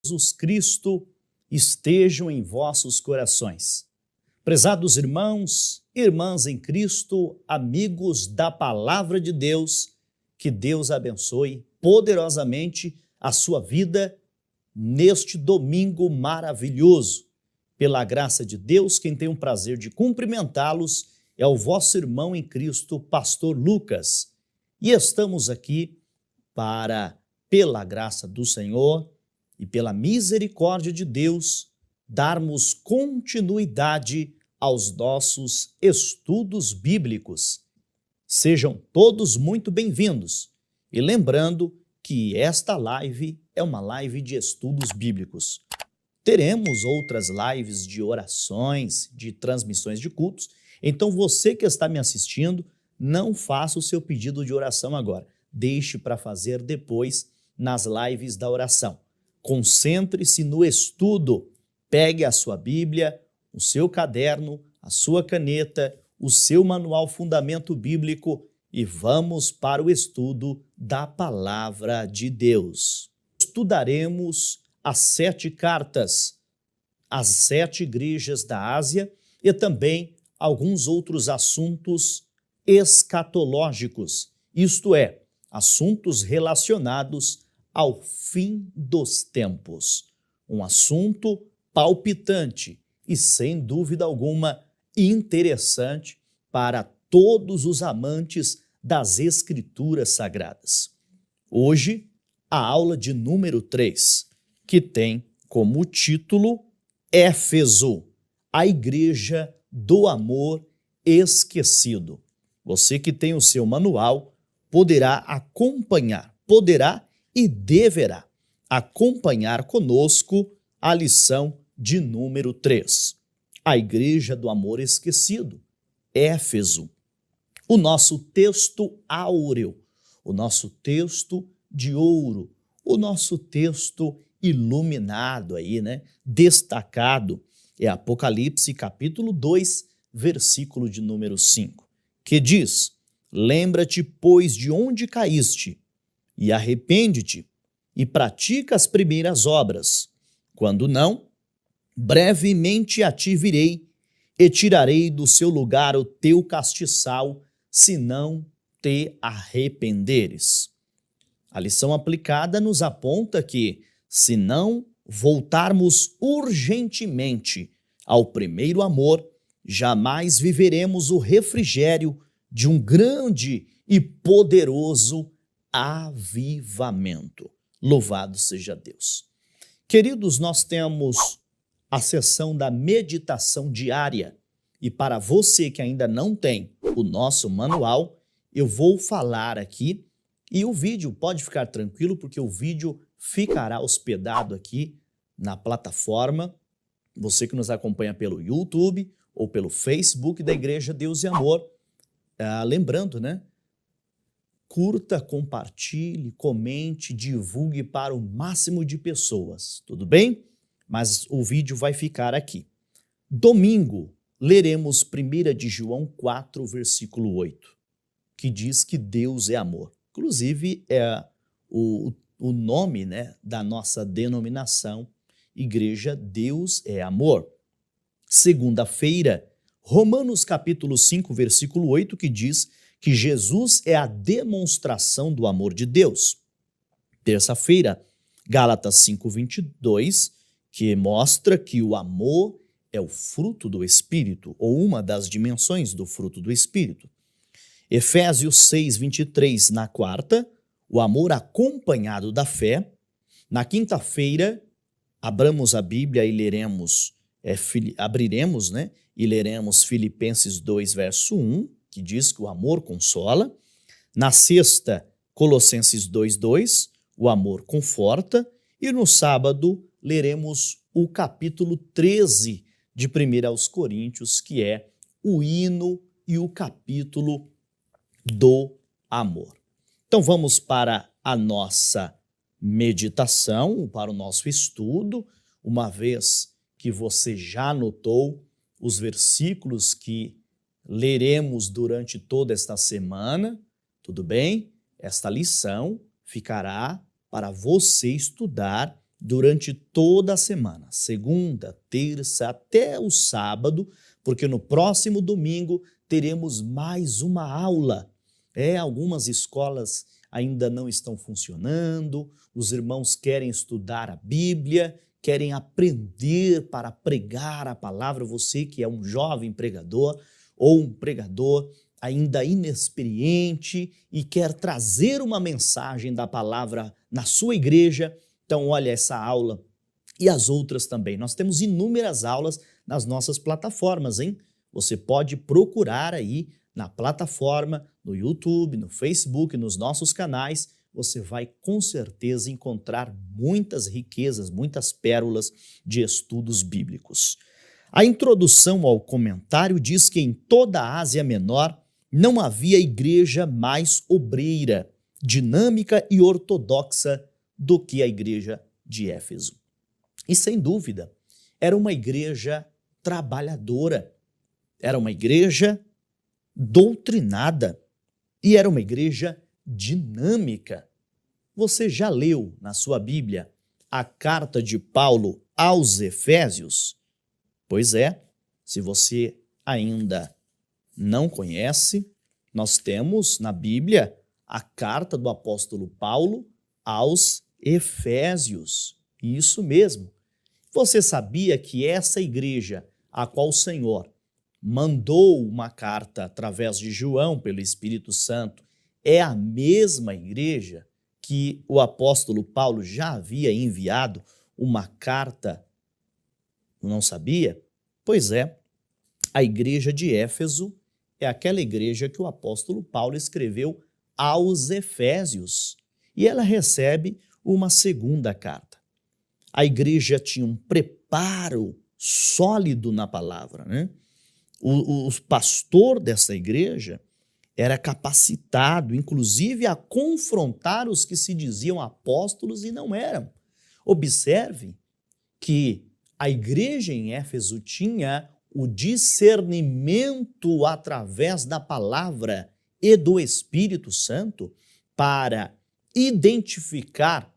Jesus Cristo estejam em vossos corações. Prezados irmãos, irmãs em Cristo, amigos da Palavra de Deus, que Deus abençoe poderosamente a sua vida neste domingo maravilhoso. Pela graça de Deus, quem tem o prazer de cumprimentá-los é o vosso irmão em Cristo, Pastor Lucas. E estamos aqui para, pela graça do Senhor e pela misericórdia de Deus, darmos continuidade aos nossos estudos bíblicos. Sejam todos muito bem-vindos. E lembrando que esta live é uma live de estudos bíblicos. Teremos outras lives de orações, de transmissões de cultos. Então você que está me assistindo, não faça o seu pedido de oração agora. Deixe para fazer depois nas lives da oração. Concentre-se no estudo. Pegue a sua Bíblia, o seu caderno, a sua caneta, o seu manual Fundamento Bíblico e vamos para o estudo da Palavra de Deus. Estudaremos as 7 cartas, as 7 igrejas da Ásia e também alguns outros assuntos escatológicos, isto é, assuntos relacionados ao fim dos tempos. Um assunto palpitante e, sem dúvida alguma, interessante para todos os amantes das Escrituras Sagradas. Hoje, a aula de número 3, que tem como título Éfeso, a Igreja do Amor Esquecido. Você que tem o seu manual poderá acompanhar, poderá e deverá acompanhar conosco a lição de número 3. A Igreja do Amor Esquecido, Éfeso. O nosso texto áureo, o nosso texto de ouro, o nosso texto iluminado aí, destacado, é Apocalipse capítulo 2, versículo de número 5, que diz: lembra-te, pois, de onde caíste, e arrepende-te, e pratica as primeiras obras. Quando não, brevemente a ti virei, e tirarei do seu lugar o teu castiçal, se não te arrependeres. A lição aplicada nos aponta que, se não voltarmos urgentemente ao primeiro amor, jamais viveremos o refrigério de um grande e poderoso avivamento. Louvado seja Deus. Queridos, nós temos a sessão da meditação diária e para você que ainda não tem o nosso manual, eu vou falar aqui e o vídeo, pode ficar tranquilo porque o vídeo ficará hospedado aqui na plataforma. Você que nos acompanha pelo YouTube ou pelo Facebook da Igreja Deus e Amor, lembrando, curta, compartilhe, comente, divulgue para o máximo de pessoas, tudo bem? Mas o vídeo vai ficar aqui. Domingo, leremos 1 de João 4, versículo 8, que diz que Deus é amor. Inclusive, é o nome da nossa denominação, Igreja Deus é Amor. Segunda-feira, Romanos capítulo 5, versículo 8, que diz que Jesus é a demonstração do amor de Deus. Terça-feira, Gálatas 5, 22, que mostra que o amor é o fruto do Espírito, ou uma das dimensões do fruto do Espírito. Efésios 6, 23, na quarta, o amor acompanhado da fé. Na quinta-feira, abriremos a Bíblia e leremos, e leremos Filipenses 2, verso 1, que diz que o amor consola. Na sexta, Colossenses 2, 2, o amor conforta. E no sábado, leremos o capítulo 13 de 1 aos Coríntios, que é o hino e o capítulo do amor. Então vamos para a nossa meditação, para o nosso estudo, uma vez que você já anotou os versículos que leremos durante toda esta semana, tudo bem? Esta lição ficará para você estudar durante toda a semana, segunda, terça, até o sábado, porque no próximo domingo teremos mais uma aula. Algumas escolas ainda não estão funcionando, os irmãos querem estudar a Bíblia, querem aprender para pregar a palavra. Você que é um jovem pregador ou um pregador ainda inexperiente e quer trazer uma mensagem da palavra na sua igreja, então olha essa aula e as outras também. Nós temos inúmeras aulas nas nossas plataformas, hein? Você pode procurar aí na plataforma, no YouTube, no Facebook, nos nossos canais. Você vai com certeza encontrar muitas riquezas, muitas pérolas de estudos bíblicos. A introdução ao comentário diz que em toda a Ásia Menor não havia igreja mais obreira, dinâmica e ortodoxa do que a igreja de Éfeso. E sem dúvida, era uma igreja trabalhadora, era uma igreja doutrinada e era uma igreja dinâmica. Você já leu na sua Bíblia a carta de Paulo aos Efésios? Pois é, se você ainda não conhece, nós temos na Bíblia a carta do apóstolo Paulo aos Efésios. Isso mesmo. Você sabia que essa igreja a qual o Senhor mandou uma carta através de João pelo Espírito Santo é a mesma igreja que o apóstolo Paulo já havia enviado uma carta? Não sabia? Pois é, a igreja de Éfeso é aquela igreja que o apóstolo Paulo escreveu aos Efésios e ela recebe uma segunda carta. A igreja tinha um preparo sólido na palavra, né? O pastor dessa igreja era capacitado, inclusive, a confrontar os que se diziam apóstolos e não eram. Observe que a igreja em Éfeso tinha o discernimento através da palavra e do Espírito Santo para identificar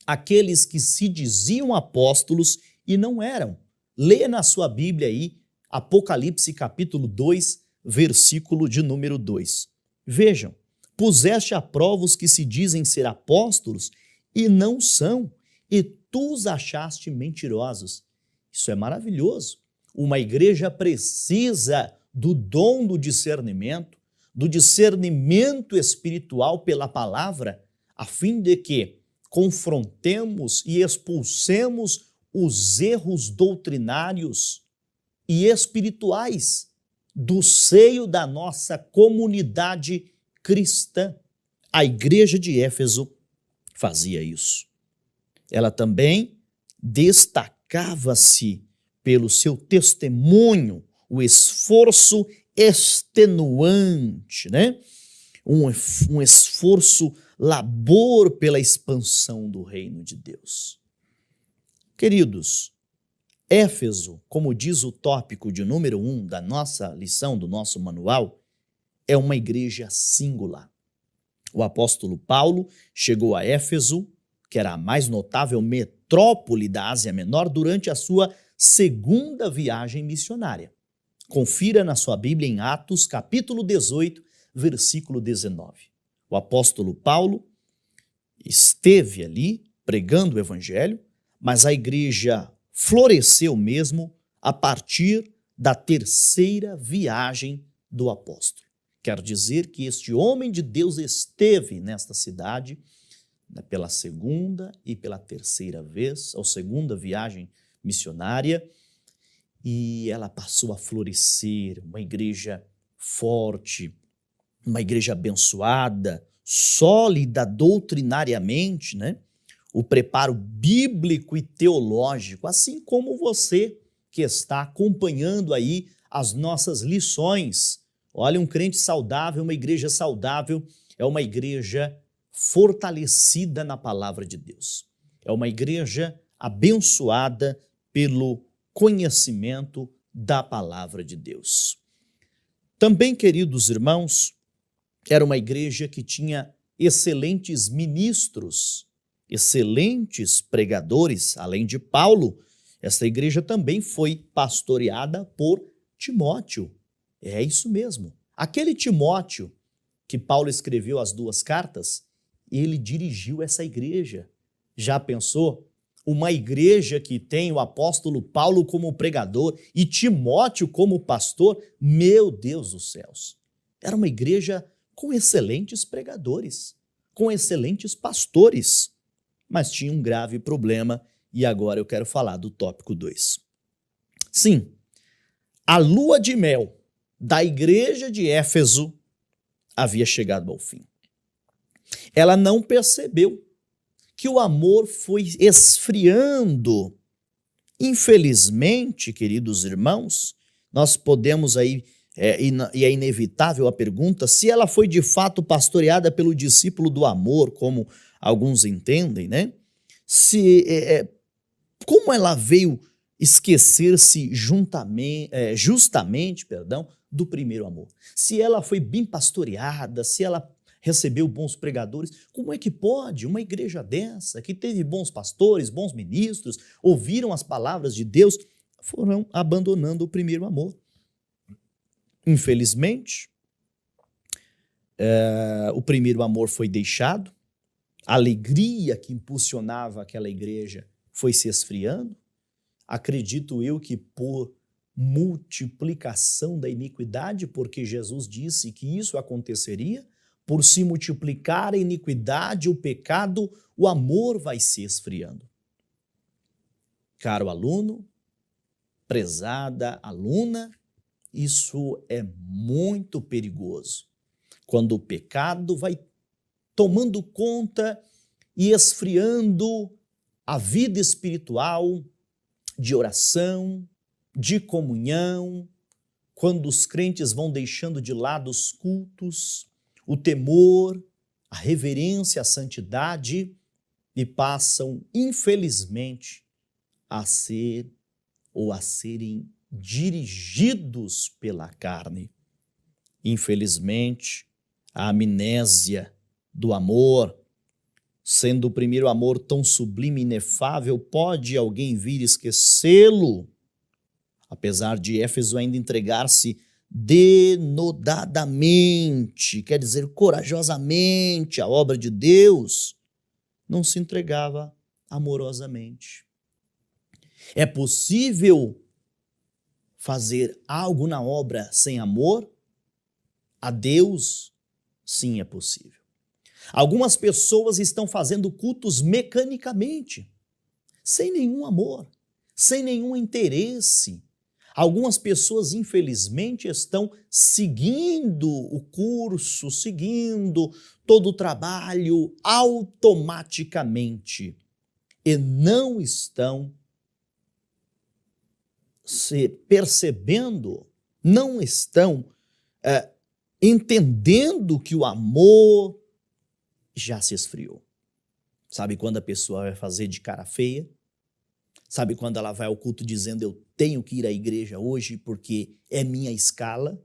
aqueles que se diziam apóstolos e não eram. Leia na sua Bíblia aí, Apocalipse capítulo 2, versículo de número 2. Vejam, puseste a prova os que se dizem ser apóstolos e não são, e tu os achaste mentirosos. Isso é maravilhoso. Uma igreja precisa do dom do discernimento espiritual pela palavra, a fim de que confrontemos e expulsemos os erros doutrinários e espirituais do seio da nossa comunidade cristã. A igreja de Éfeso fazia isso. Ela também destacava-se pelo seu testemunho, o esforço extenuante, né? Um esforço labor pela expansão do reino de Deus. Queridos, Éfeso, como diz o tópico de número 1 da nossa lição, do nosso manual, é uma igreja singular. O apóstolo Paulo chegou a Éfeso, que era a mais notável metrópole da Ásia Menor, durante a sua segunda viagem missionária. Confira na sua Bíblia em Atos, capítulo 18, versículo 19. O apóstolo Paulo esteve ali pregando o evangelho, mas a igreja floresceu mesmo a partir da terceira viagem do apóstolo. Quer dizer que este homem de Deus esteve nesta cidade pela segunda e pela terceira vez, ou segunda viagem missionária, e ela passou a florescer, uma igreja forte, uma igreja abençoada, sólida doutrinariamente, né? O preparo bíblico e teológico, assim como você que está acompanhando aí as nossas lições. Olha, um crente saudável, uma igreja saudável, é uma igreja fortalecida na palavra de Deus. É uma igreja abençoada pelo conhecimento da palavra de Deus. Também, queridos irmãos, era uma igreja que tinha excelentes ministros excelentes pregadores, além de Paulo. Esta igreja também foi pastoreada por Timóteo. É isso mesmo. Aquele Timóteo que Paulo escreveu as 2 cartas, ele dirigiu essa igreja. Já pensou? Uma igreja que tem o apóstolo Paulo como pregador e Timóteo como pastor? Meu Deus dos céus! Era uma igreja com excelentes pregadores, com excelentes pastores, mas tinha um grave problema e agora eu quero falar do tópico 2. Sim, a lua de mel da igreja de Éfeso havia chegado ao fim. Ela não percebeu que o amor foi esfriando. Infelizmente, queridos irmãos, nós podemos aí, e é inevitável a pergunta, se ela foi de fato pastoreada pelo discípulo do amor, como alguns entendem, né? Como ela veio esquecer-se justamente do primeiro amor? Se ela foi bem pastoreada, se ela recebeu bons pregadores, como é que pode uma igreja dessa, que teve bons pastores, bons ministros, ouviram as palavras de Deus, foram abandonando o primeiro amor? Infelizmente, o primeiro amor foi deixado, a alegria que impulsionava aquela igreja foi se esfriando. Acredito eu que por multiplicação da iniquidade, porque Jesus disse que isso aconteceria, por se multiplicar a iniquidade, o pecado, o amor vai se esfriando. Caro aluno, prezada aluna, isso é muito perigoso. Quando o pecado vai tomando conta e esfriando a vida espiritual, de oração, de comunhão, quando os crentes vão deixando de lado os cultos, o temor, a reverência, a santidade, e passam, infelizmente, a serem dirigidos pela carne. Infelizmente, a amnésia do amor, sendo o primeiro amor tão sublime e inefável, pode alguém vir esquecê-lo? Apesar de Éfeso ainda entregar-se denodadamente, quer dizer, corajosamente, à obra de Deus, não se entregava amorosamente. É possível fazer algo na obra sem amor a Deus? Sim, é possível. Algumas pessoas estão fazendo cultos mecanicamente, sem nenhum amor, sem nenhum interesse. Algumas pessoas, infelizmente, estão seguindo o curso, seguindo todo o trabalho automaticamente e não estão se percebendo, não estão entendendo que o amor já se esfriou. Sabe quando a pessoa vai fazer de cara feia? Sabe quando ela vai ao culto dizendo eu tenho que ir à igreja hoje porque é minha escala?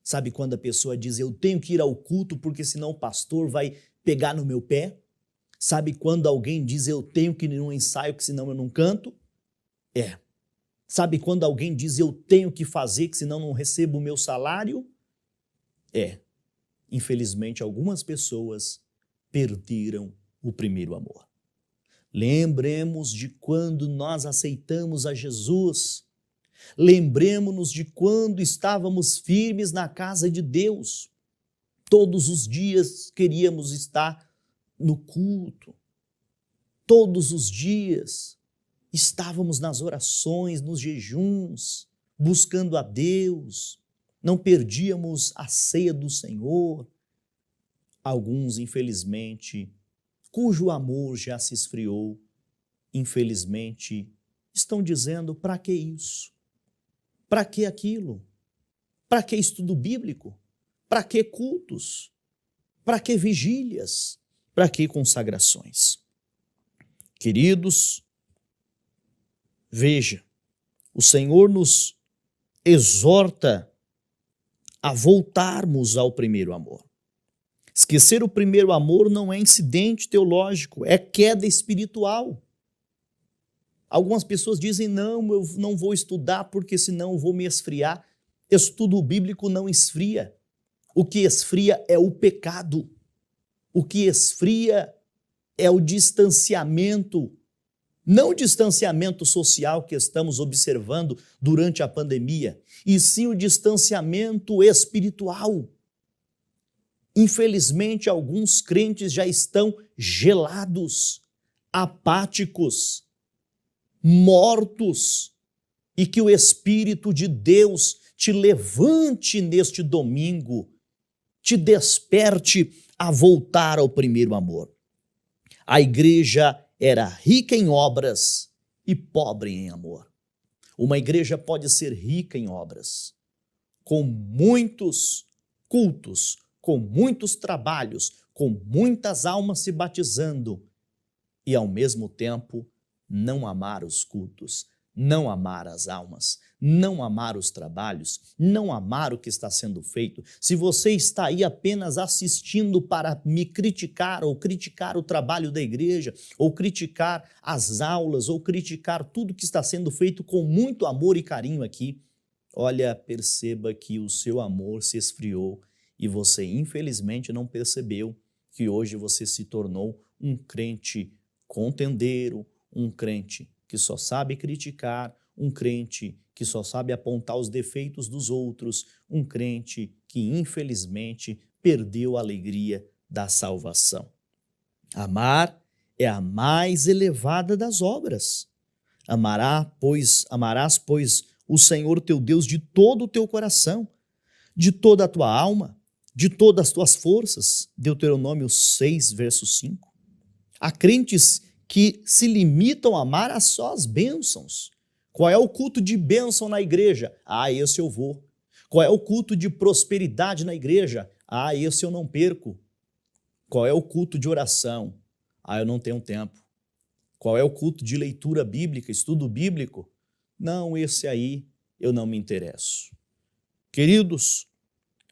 Sabe quando a pessoa diz eu tenho que ir ao culto porque senão o pastor vai pegar no meu pé? Sabe quando alguém diz eu tenho que ir num ensaio que senão eu não canto? Sabe quando alguém diz eu tenho que fazer que senão não recebo o meu salário? Infelizmente algumas pessoas perderam o primeiro amor. Lembremos de quando nós aceitamos a Jesus. Lembremos-nos de quando estávamos firmes na casa de Deus. Todos os dias queríamos estar no culto. Todos os dias estávamos nas orações, nos jejuns, buscando a Deus. Não perdíamos a ceia do Senhor. Alguns, infelizmente, cujo amor já se esfriou, infelizmente, estão dizendo, para que isso? Para que aquilo? Para que estudo bíblico? Para que cultos? Para que vigílias? Para que consagrações? Queridos, veja, o Senhor nos exorta a voltarmos ao primeiro amor. Esquecer o primeiro amor não é incidente teológico, é queda espiritual. Algumas pessoas dizem, não, eu não vou estudar porque senão eu vou me esfriar. Estudo bíblico não esfria. O que esfria é o pecado. O que esfria é o distanciamento, não o distanciamento social que estamos observando durante a pandemia, e sim o distanciamento espiritual. Infelizmente, alguns crentes já estão gelados, apáticos, mortos, e que o Espírito de Deus te levante neste domingo, te desperte a voltar ao primeiro amor. A igreja era rica em obras e pobre em amor. Uma igreja pode ser rica em obras, com muitos cultos, com muitos trabalhos, com muitas almas se batizando e, ao mesmo tempo, não amar os cultos, não amar as almas, não amar os trabalhos, não amar o que está sendo feito. Se você está aí apenas assistindo para me criticar ou criticar o trabalho da igreja, ou criticar as aulas, ou criticar tudo que está sendo feito com muito amor e carinho aqui, olha, perceba que o seu amor se esfriou e você infelizmente não percebeu que hoje você se tornou um crente contendeiro, um crente que só sabe criticar, um crente que só sabe apontar os defeitos dos outros, um crente que infelizmente perdeu a alegria da salvação. Amar é a mais elevada das obras. Amarás, pois, o Senhor teu Deus de todo o teu coração, de toda a tua alma, de todas as tuas forças. Deuteronômio 6, verso 5. Há crentes que se limitam a amar só as bênçãos. Qual é o culto de bênção na igreja? Esse eu vou. Qual é o culto de prosperidade na igreja? Esse eu não perco. Qual é o culto de oração? Eu não tenho tempo. Qual é o culto de leitura bíblica, estudo bíblico? Não, esse aí eu não me interesso. Queridos,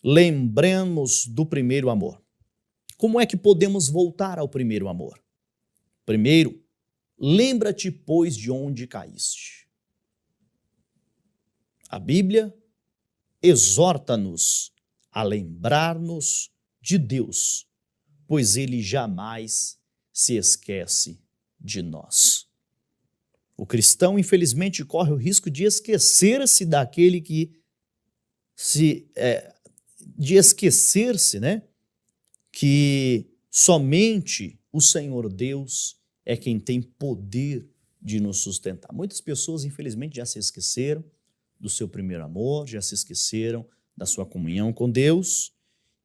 lembremos do primeiro amor. Como é que podemos voltar ao primeiro amor? Primeiro, lembra-te, pois, de onde caíste. A Bíblia exorta-nos a lembrar-nos de Deus, pois Ele jamais se esquece de nós. O cristão, infelizmente, corre o risco de esquecer-se daquele que que somente o Senhor Deus é quem tem poder de nos sustentar. Muitas pessoas, infelizmente, já se esqueceram do seu primeiro amor, já se esqueceram da sua comunhão com Deus.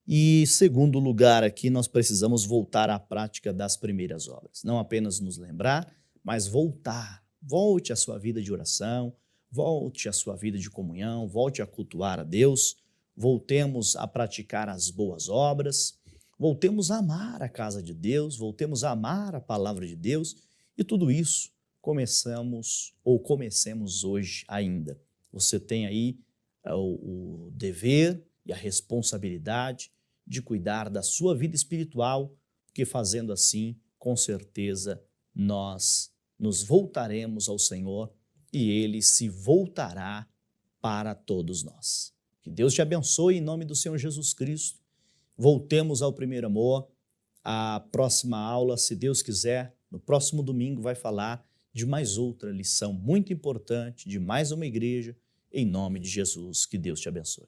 E, segundo lugar aqui, nós precisamos voltar à prática das primeiras obras. Não apenas nos lembrar, mas voltar. Volte à sua vida de oração, volte à sua vida de comunhão, volte a cultuar a Deus, voltemos a praticar as boas obras, voltemos a amar a casa de Deus, voltemos a amar a palavra de Deus, e tudo isso comecemos hoje ainda. Você tem aí o dever e a responsabilidade de cuidar da sua vida espiritual, porque fazendo assim, com certeza, nós nos voltaremos ao Senhor e Ele se voltará para todos nós. Que Deus te abençoe em nome do Senhor Jesus Cristo. Voltemos ao primeiro amor. A próxima aula, se Deus quiser, no próximo domingo vai falar de mais outra lição muito importante, de mais uma igreja, em nome de Jesus. Que Deus te abençoe.